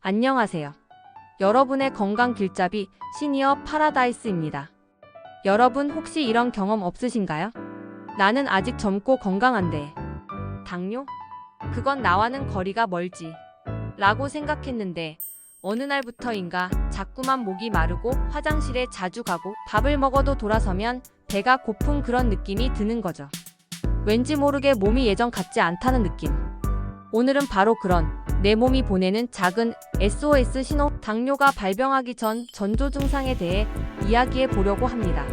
안녕하세요. 여러분의 건강 길잡이 시니어 파라다이스입니다. 여러분 혹시 이런 경험 없으신가요? 나는 아직 젊고 건강한데 당뇨? 그건 나와는 거리가 멀지 라고 생각했는데 어느 날부터인가 자꾸만 목이 마르고 화장실에 자주 가고 밥을 먹어도 돌아서면 배가 고픈 그런 느낌이 드는 거죠. 왠지 모르게 몸이 예전 같지 않다는 느낌. 오늘은 바로 그런 내 몸이 보내는 작은 SOS 신호, 당뇨가 발병하기 전 전조 증상에 대해 이야기해 보려고 합니다.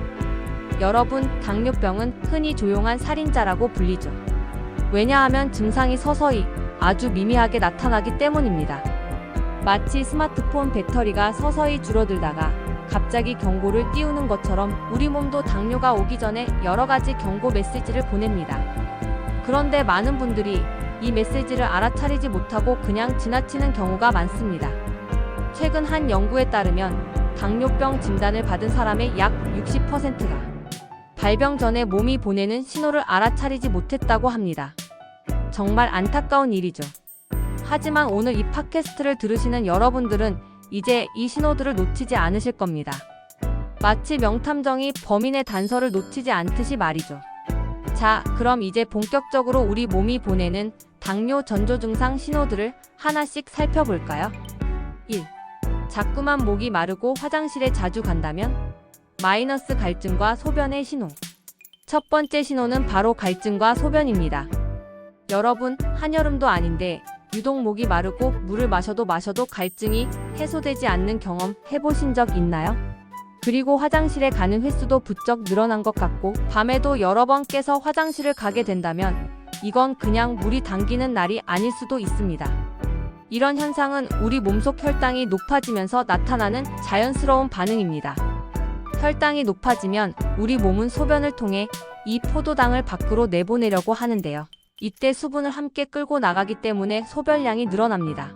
여러분, 당뇨병은 흔히 조용한 살인자라고 불리죠. 왜냐하면 증상이 서서히 아주 미미하게 나타나기 때문입니다. 마치 스마트폰 배터리가 서서히 줄어들다가 갑자기 경고를 띄우는 것처럼 우리 몸도 당뇨가 오기 전에 여러 가지 경고 메시지를 보냅니다. 그런데 많은 분들이 이 메시지를 알아차리지 못하고 그냥 지나치는 경우가 많습니다. 최근 한 연구에 따르면 당뇨병 진단을 받은 사람의 약 60%가 발병 전에 몸이 보내는 신호를 알아차리지 못했다고 합니다. 정말 안타까운 일이죠. 하지만 오늘 이 팟캐스트를 들으시는 여러분들은 이제 이 신호들을 놓치지 않으실 겁니다. 마치 명탐정이 범인의 단서를 놓치지 않듯이 말이죠. 자, 그럼 이제 본격적으로 우리 몸이 보내는 당뇨 전조 증상 신호들을 하나씩 살펴볼까요? 1. 자꾸만 목이 마르고 화장실에 자주 간다면? 마이너스 갈증과 소변의 신호. 첫 번째 신호는 바로 갈증과 소변입니다. 여러분, 한여름도 아닌데 유독 목이 마르고 물을 마셔도 갈증이 해소되지 않는 경험 해보신 적 있나요? 그리고 화장실에 가는 횟수도 부쩍 늘어난 것 같고 밤에도 여러 번 깨서 화장실을 가게 된다면 이건 그냥 물이 당기는 날이 아닐 수도 있습니다. 이런 현상은 우리 몸속 혈당이 높아지면서 나타나는 자연스러운 반응입니다. 혈당이 높아지면 우리 몸은 소변을 통해 이 포도당을 밖으로 내보내려고 하는데요. 이때 수분을 함께 끌고 나가기 때문에 소변량이 늘어납니다.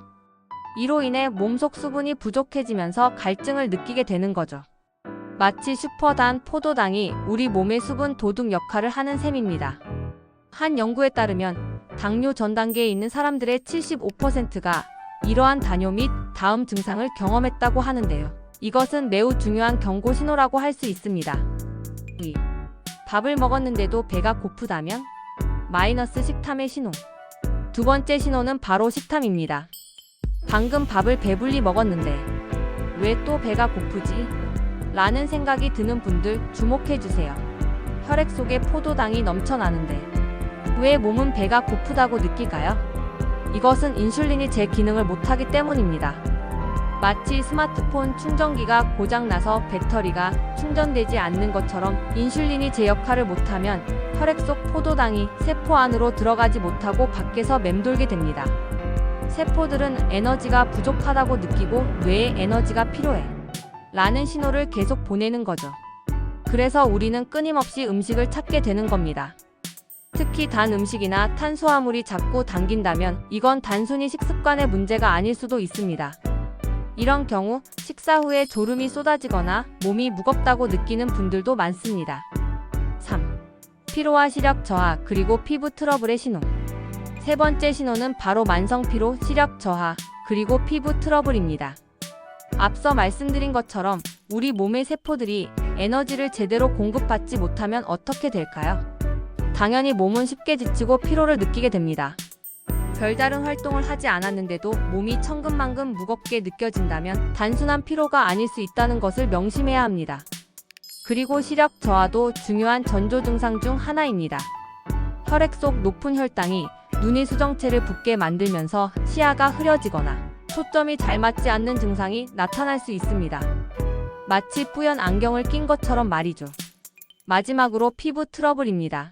이로 인해 몸속 수분이 부족해지면서 갈증을 느끼게 되는 거죠. 마치 슈퍼단 포도당이 우리 몸의 수분 도둑 역할을 하는 셈입니다. 한 연구에 따르면 당뇨 전 단계에 있는 사람들의 75%가 이러한 당뇨 및 다음 증상을 경험했다고 하는데요. 이것은 매우 중요한 경고 신호라고 할 수 있습니다. 2. 밥을 먹었는데도 배가 고프다면? 마이너스 식탐의 신호. 두 번째 신호는 바로 식탐입니다. 방금 밥을 배불리 먹었는데 왜 또 배가 고프지? 라는 생각이 드는 분들 주목해주세요. 혈액 속에 포도당이 넘쳐나는데 왜 몸은 배가 고프다고 느낄까요? 이것은 인슐린이 제 기능을 못하기 때문입니다. 마치 스마트폰 충전기가 고장나서 배터리가 충전되지 않는 것처럼 인슐린이 제 역할을 못하면 혈액 속 포도당이 세포 안으로 들어가지 못하고 밖에서 맴돌게 됩니다. 세포들은 에너지가 부족하다고 느끼고 뇌에 에너지가 필요해 라는 신호를 계속 보내는 거죠. 그래서 우리는 끊임없이 음식을 찾게 되는 겁니다. 특히 단 음식이나 탄수화물이 자꾸 당긴다면 이건 단순히 식습관의 문제가 아닐 수도 있습니다. 이런 경우 식사 후에 졸음이 쏟아지거나 몸이 무겁다고 느끼는 분들도 많습니다. 3. 피로와 시력 저하 그리고 피부 트러블의 신호. 세 번째 신호는 바로 만성 피로, 시력 저하 그리고 피부 트러블입니다. 앞서 말씀드린 것처럼 우리 몸의 세포들이 에너지를 제대로 공급받지 못하면 어떻게 될까요? 당연히 몸은 쉽게 지치고 피로를 느끼게 됩니다. 별다른 활동을 하지 않았는데도 몸이 천근만근 무겁게 느껴진다면 단순한 피로가 아닐 수 있다는 것을 명심해야 합니다. 그리고 시력 저하도 중요한 전조 증상 중 하나입니다. 혈액 속 높은 혈당이 눈의 수정체를 붓게 만들면서 시야가 흐려지거나 초점이 잘 맞지 않는 증상이 나타날 수 있습니다. 마치 뿌연 안경을 낀 것처럼 말이죠. 마지막으로 피부 트러블입니다.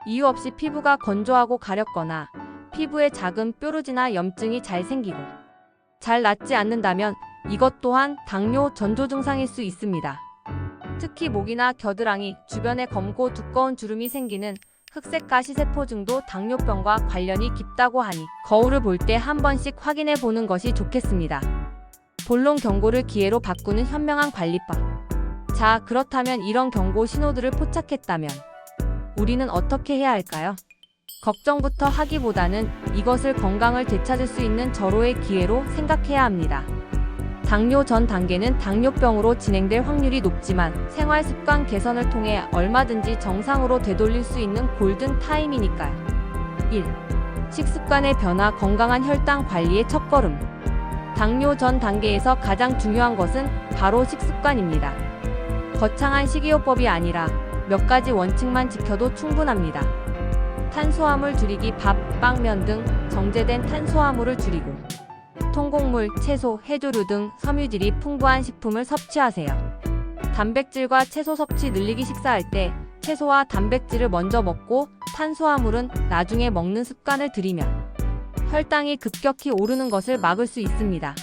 이유 없이 피부가 건조하고 가렵거나 피부에 작은 뾰루지나 염증이 잘 생기고 잘 낫지 않는다면 이것 또한 당뇨 전조 증상일 수 있습니다. 특히 목이나 겨드랑이 주변에 검고 두꺼운 주름이 생기는 흑색 가시세포증도 당뇨병과 관련이 깊다고 하니 거울을 볼 때 한 번씩 확인해 보는 것이 좋겠습니다. 본론 경고를 기회로 바꾸는 현명한 관리법. 자, 그렇다면 이런 경고 신호들을 포착했다면 우리는 어떻게 해야 할까요? 걱정부터 하기보다는 이것을 건강을 되찾을 수 있는 절호의 기회로 생각해야 합니다. 당뇨 전 단계는 당뇨병으로 진행될 확률이 높지만 생활 습관 개선을 통해 얼마든지 정상으로 되돌릴 수 있는 골든 타임이니까요. 1. 식습관의 변화, 건강한 혈당 관리의 첫걸음. 당뇨 전 단계에서 가장 중요한 것은 바로 식습관입니다. 거창한 식이요법이 아니라 몇 가지 원칙만 지켜도 충분합니다. 탄수화물 줄이기, 밥, 빵, 면 등 정제된 탄수화물을 줄이고 통곡물, 채소, 해조류 등 섬유질이 풍부한 식품을 섭취하세요. 단백질과 채소 섭취 늘리기. 식사할 때 채소와 단백질을 먼저 먹고 탄수화물은 나중에 먹는 습관을 들이면 혈당이 급격히 오르는 것을 막을 수 있습니다.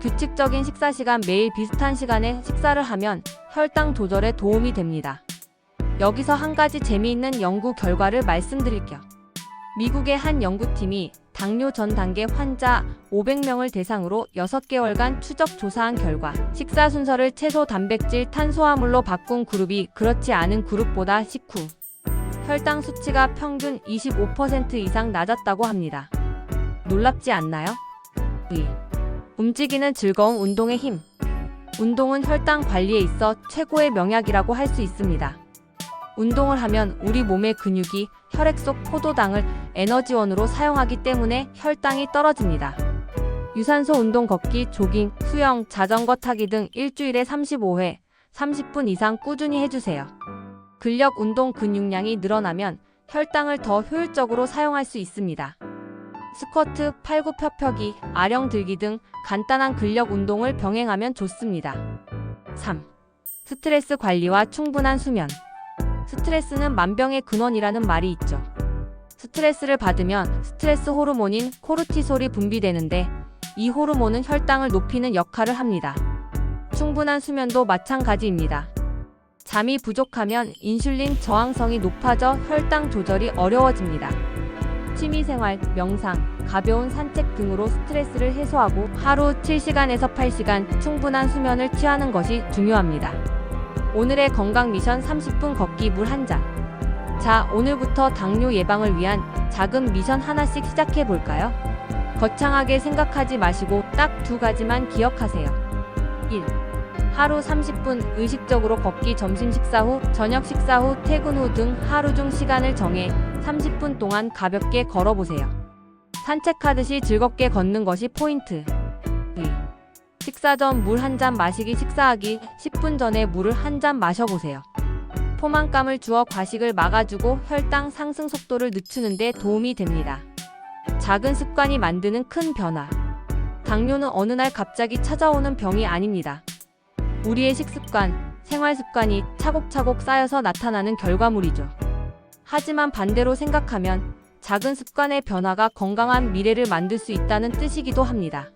규칙적인 식사 시간, 매일 비슷한 시간에 식사를 하면 혈당 조절에 도움이 됩니다. 여기서 한 가지 재미있는 연구 결과를 말씀드릴게요. 미국의 한 연구팀이 당뇨 전 단계 환자 500명을 대상으로 6개월간 추적 조사한 결과 식사 순서를 채소, 단백질, 탄수화물로 바꾼 그룹이 그렇지 않은 그룹보다 식후 혈당 수치가 평균 25% 이상 낮았다고 합니다. 놀랍지 않나요? 2. 움직이는 즐거움, 운동의 힘. 운동은 혈당 관리에 있어 최고의 명약이라고 할 수 있습니다. 운동을 하면 우리 몸의 근육이 혈액 속 포도당을 에너지원으로 사용하기 때문에 혈당이 떨어집니다. 유산소 운동, 걷기, 조깅, 수영, 자전거 타기 등 일주일에 35회, 30분 이상 꾸준히 해주세요. 근력 운동, 근육량이 늘어나면 혈당을 더 효율적으로 사용할 수 있습니다. 스쿼트, 팔굽혀펴기, 아령 들기 등 간단한 근력 운동을 병행하면 좋습니다. 3. 스트레스 관리와 충분한 수면. 스트레스는 만병의 근원이라는 말이 있죠. 스트레스를 받으면 스트레스 호르몬인 코르티솔이 분비되는데 이 호르몬은 혈당을 높이는 역할을 합니다. 충분한 수면도 마찬가지입니다. 잠이 부족하면 인슐린 저항성이 높아져 혈당 조절이 어려워집니다. 취미생활, 명상, 가벼운 산책 등으로 스트레스를 해소하고 하루 7시간에서 8시간 충분한 수면을 취하는 것이 중요합니다. 오늘의 건강 미션 30분 걷기, 물 한 잔. 자, 오늘부터 당뇨 예방을 위한 작은 미션 하나씩 시작해 볼까요? 거창하게 생각하지 마시고 딱 2가지만 기억하세요. 1. 하루 30분 의식적으로 걷기. 점심 식사 후, 저녁 식사 후, 퇴근 후 등 하루 중 시간을 정해 30분 동안 가볍게 걸어보세요. 산책하듯이 즐겁게 걷는 것이 포인트. 2. 식사 전 물 한 잔 마시기. 식사하기 10분 전에 물을 한 잔 마셔보세요. 포만감을 주어 과식을 막아주고 혈당 상승 속도를 늦추는 데 도움이 됩니다. 작은 습관이 만드는 큰 변화. 당뇨는 어느 날 갑자기 찾아오는 병이 아닙니다. 우리의 식습관, 생활 습관이 차곡차곡 쌓여서 나타나는 결과물이죠. 하지만 반대로 생각하면 작은 습관의 변화가 건강한 미래를 만들 수 있다는 뜻이기도 합니다.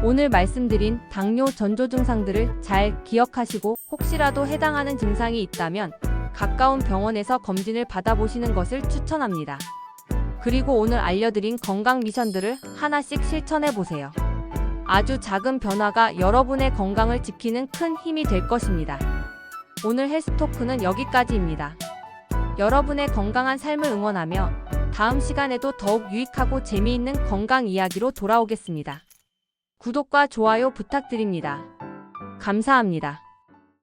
오늘 말씀드린 당뇨 전조 증상들을 잘 기억하시고 혹시라도 해당하는 증상이 있다면 가까운 병원에서 검진을 받아보시는 것을 추천합니다. 그리고 오늘 알려드린 건강 미션들을 하나씩 실천해보세요. 아주 작은 변화가 여러분의 건강을 지키는 큰 힘이 될 것입니다. 오늘 헬스토크는 여기까지입니다. 여러분의 건강한 삶을 응원하며 다음 시간에도 더욱 유익하고 재미있는 건강 이야기로 돌아오겠습니다. 구독과 좋아요 부탁드립니다. 감사합니다.